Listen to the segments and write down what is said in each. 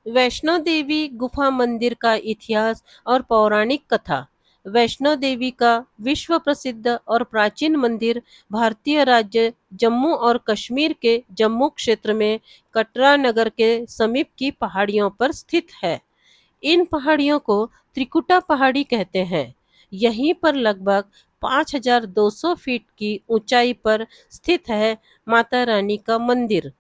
वैष्णो देवी गुफा मंदिर का इतिहास और पौराणिक कथा। वैष्णो देवी का विश्व प्रसिद्ध और प्राचीन मंदिर भारतीय राज्य जम्मू और कश्मीर के जम्मू क्षेत्र में कटरा नगर के समीप की पहाड़ियों पर स्थित है। इन पहाड़ियों को त्रिकुटा पहाड़ी कहते हैं। यहीं पर लगभग 5200 फीट की ऊंचाई पर स्थित है माता रानी का मंदिर।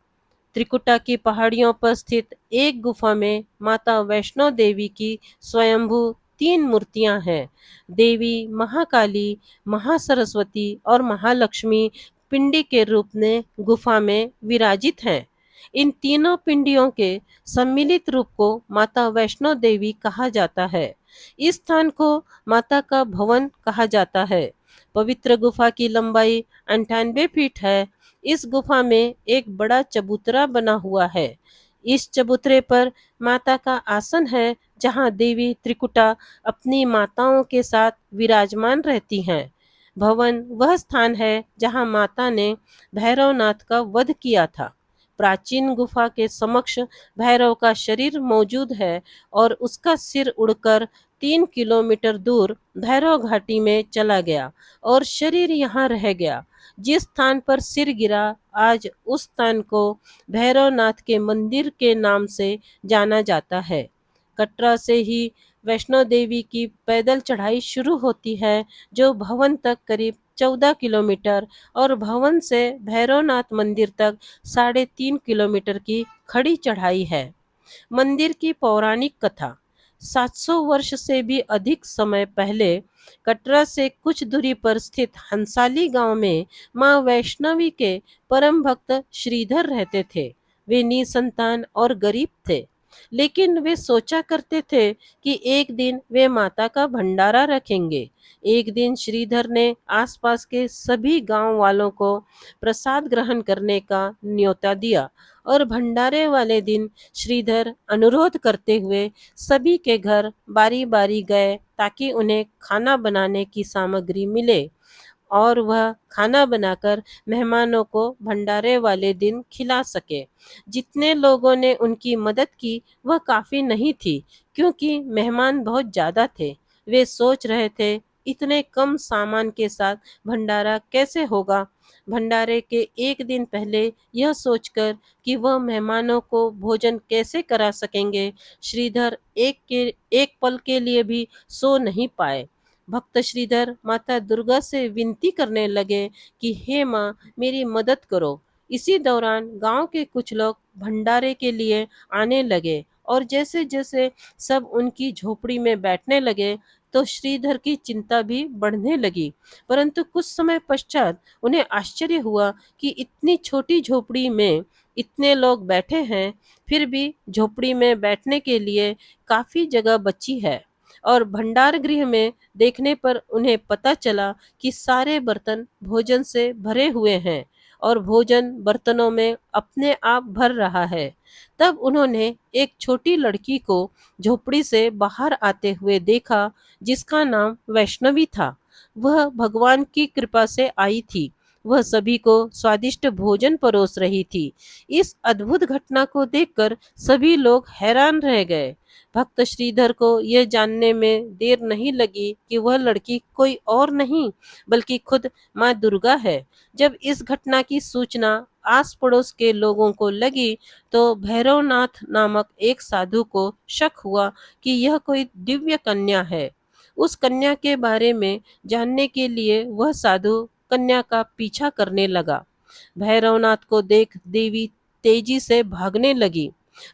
त्रिकुटा की पहाड़ियों पर स्थित एक गुफा में माता वैष्णो देवी की स्वयंभू 3 मूर्तियां हैं। देवी महाकाली, महासरस्वती और महालक्ष्मी पिंडी के रूप में गुफा में विराजित हैं। इन तीनों पिंडियों के सम्मिलित रूप को माता वैष्णो देवी कहा जाता है। इस स्थान को माता का भवन कहा जाता है। पवित्र गुफा की लंबाई 98 फीट है। इस गुफा में एक बड़ा चबूतरा बना हुआ है। इस चबूतरे पर माता का आसन है, जहां देवी त्रिकुटा अपनी माताओं के साथ विराजमान रहती हैं। भवन वह स्थान है जहां माता ने भैरवनाथ का वध किया था। प्राचीन गुफा के समक्ष भैरव का शरीर मौजूद है और उसका सिर उड़कर 3 किलोमीटर दूर भैरव घाटी में चला गया और शरीर यहाँ रह गया। जिस स्थान पर सिर गिरा, आज उस स्थान को भैरवनाथ के मंदिर के नाम से जाना जाता है। कटरा से ही वैष्णो देवी की पैदल चढ़ाई शुरू होती है, जो भवन तक करीब 14 किलोमीटर और भवन से भैरवनाथ मंदिर तक 3.5 किलोमीटर की खड़ी चढ़ाई है। मंदिर की पौराणिक कथा। 700 वर्ष से भी अधिक समय पहले कटरा से कुछ दूरी पर स्थित हंसाली गांव में मां वैष्णवी के परम भक्त श्रीधर रहते थे। वे निसंतान और गरीब थे, लेकिन वे सोचा करते थे कि एक दिन वे माता का भंडारा रखेंगे। एक दिन श्रीधर ने आसपास के सभी गांव वालों को प्रसाद ग्रहण करने का न्योता दिया और भंडारे वाले दिन श्रीधर अनुरोध करते हुए सभी के घर बारी बारी गए, ताकि उन्हें खाना बनाने की सामग्री मिले और वह खाना बनाकर मेहमानों को भंडारे वाले दिन खिला सके। जितने लोगों ने उनकी मदद की, वह काफ़ी नहीं थी, क्योंकि मेहमान बहुत ज़्यादा थे। वे सोच रहे थे, इतने कम सामान के साथ भंडारा कैसे होगा। भंडारे के एक दिन पहले यह सोचकर कि वह मेहमानों को भोजन कैसे करा सकेंगे, श्रीधर एक पल के लिए भी सो नहीं पाए। भक्त श्रीधर माता दुर्गा से विनती करने लगे कि हे माँ, मेरी मदद करो। इसी दौरान गांव के कुछ लोग भंडारे के लिए आने लगे और जैसे जैसे सब उनकी झोपड़ी में बैठने लगे, तो श्रीधर की चिंता भी बढ़ने लगी। परंतु कुछ समय पश्चात उन्हें आश्चर्य हुआ कि इतनी छोटी झोपड़ी में इतने लोग बैठे हैं, फिर भी झोपड़ी में बैठने के लिए काफी जगह बची है। और भंडार गृह में देखने पर उन्हें पता चला कि सारे बर्तन भोजन से भरे हुए हैं और भोजन बर्तनों में अपने आप भर रहा है। तब उन्होंने एक छोटी लड़की को झोपड़ी से बाहर आते हुए देखा, जिसका नाम वैष्णवी था। वह भगवान की कृपा से आई थी। वह सभी को स्वादिष्ट भोजन परोस रही थी। इस अद्भुत घटना को देखकर सभी लोग हैरान रह गए। भक्त श्रीधर को यह जानने में देर नहीं लगी कि वह लड़की कोई और नहीं, बल्कि खुद माँ दुर्गा है। जब इस घटना की सूचना आस पड़ोस के लोगों को लगी, तो भैरवनाथ नामक एक साधु को शक हुआ कि यह कोई दिव्य कन्या है। उस कन्या के बारे में जानने के लिए वह साधु कन्या का पीछा करने लगा। भैरवनाथ को देख देवी तेजी से भागने लगी।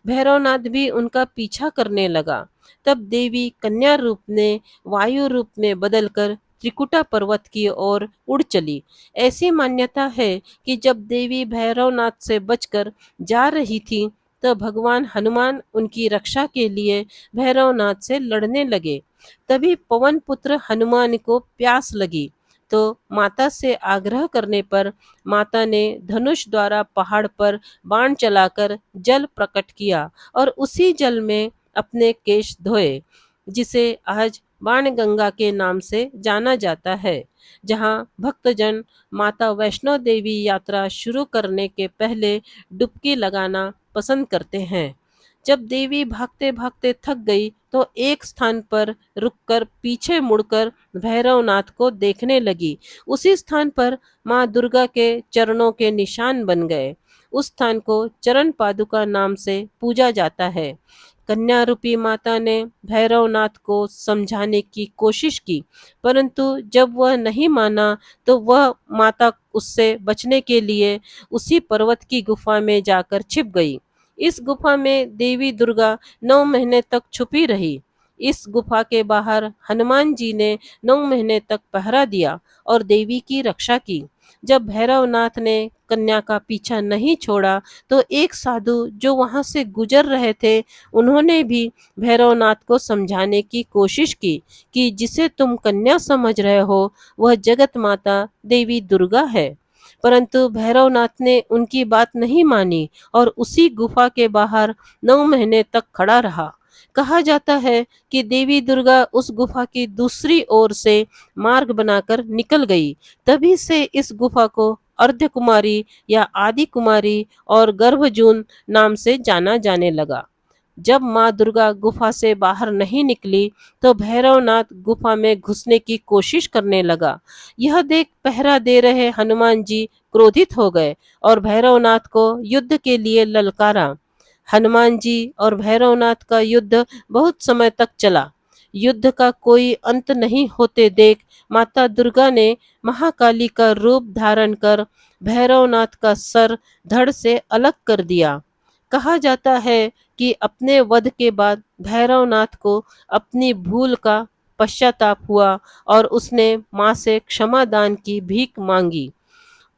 भैरवनाथ भी उनका पीछा करने लगा। तब देवी कन्या रूप में वायु रूप में बदलकर त्रिकुटा पर्वत की ओर उड़ चली। ऐसी मान्यता है कि जब देवी भैरवनाथ से बचकर जा रही थी, तो भगवान हनुमान उनकी रक्षा के लिए भैरवनाथ से लड़ने लगे। तभी पवन पुत्र हनुमान को प्यास लगी, तो माता से आग्रह करने पर माता ने धनुष द्वारा पहाड़ पर बाण चलाकर जल प्रकट किया और उसी जल में अपने केश धोए, जिसे आज बाण गंगा के नाम से जाना जाता है। जहां भक्तजन माता वैष्णो देवी यात्रा शुरू करने के पहले डुबकी लगाना पसंद करते हैं। जब देवी भागते भागते थक गई तो एक स्थान पर रुककर पीछे मुड़कर भैरवनाथ को देखने लगी। उसी स्थान पर माँ दुर्गा के चरणों के निशान बन गए। उस स्थान को चरण पादुका नाम से पूजा जाता है। कन्या रूपी माता ने भैरवनाथ को समझाने की कोशिश की, परंतु जब वह नहीं माना तो वह माता उससे बचने के लिए उसी पर्वत की गुफा में जाकर छिप गई। इस गुफा में देवी दुर्गा 9 महीने तक छुपी रही। इस गुफा के बाहर हनुमान जी ने 9 महीने तक पहरा दिया और देवी की रक्षा की। जब भैरवनाथ ने कन्या का पीछा नहीं छोड़ा तो एक साधु जो वहां से गुजर रहे थे, उन्होंने भी भैरवनाथ को समझाने की कोशिश की कि जिसे तुम कन्या समझ रहे हो वह जगत माता देवी दुर्गा है। परंतु भैरवनाथ ने उनकी बात नहीं मानी और उसी गुफा के बाहर 9 महीने तक खड़ा रहा। कहा जाता है कि देवी दुर्गा उस गुफा की दूसरी ओर से मार्ग बनाकर निकल गई। तभी से इस गुफा को अर्ध कुमारी या आदि कुमारी और गर्भजून नाम से जाना जाने लगा। जब माँ दुर्गा गुफा से बाहर नहीं निकली तो भैरवनाथ गुफा में घुसने की कोशिश करने लगा। यह देख पहरा दे रहे हनुमान जी क्रोधित हो गए और भैरवनाथ को युद्ध के लिए ललकारा। हनुमान जी और भैरवनाथ का युद्ध बहुत समय तक चला। युद्ध का कोई अंत नहीं होते देख माता दुर्गा ने महाकाली का रूप धारण कर भैरवनाथ का सर धड़ से अलग कर दिया। कहा जाता है कि अपने वध के बाद भैरवनाथ को अपनी भूल का पश्चाताप हुआ और उसने माँ से क्षमा दान की भीख मांगी।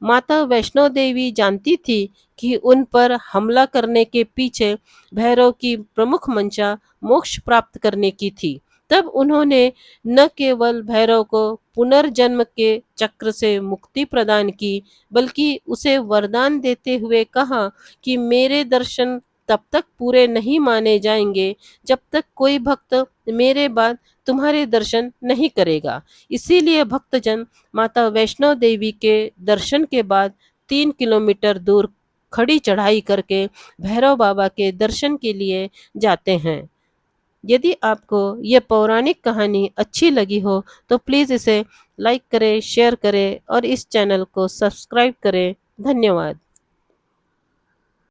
माता वैष्णो देवी जानती थी कि उन पर हमला करने के पीछे भैरव की प्रमुख मंशा मोक्ष प्राप्त करने की थी। तब उन्होंने न केवल भैरव को पुनर्जन्म के चक्र से मुक्ति प्रदान की, बल्कि उसे वरदान देते हुए कहा कि मेरे दर्शन तब तक पूरे नहीं माने जाएंगे जब तक कोई भक्त मेरे बाद तुम्हारे दर्शन नहीं करेगा। इसीलिए भक्तजन माता वैष्णो देवी के दर्शन के बाद 3 किलोमीटर दूर खड़ी चढ़ाई करके भैरव बाबा के दर्शन के लिए जाते हैं। यदि आपको ये पौराणिक कहानी अच्छी लगी हो तो प्लीज़ इसे लाइक करें, शेयर करें और इस चैनल को सब्सक्राइब करें। धन्यवाद।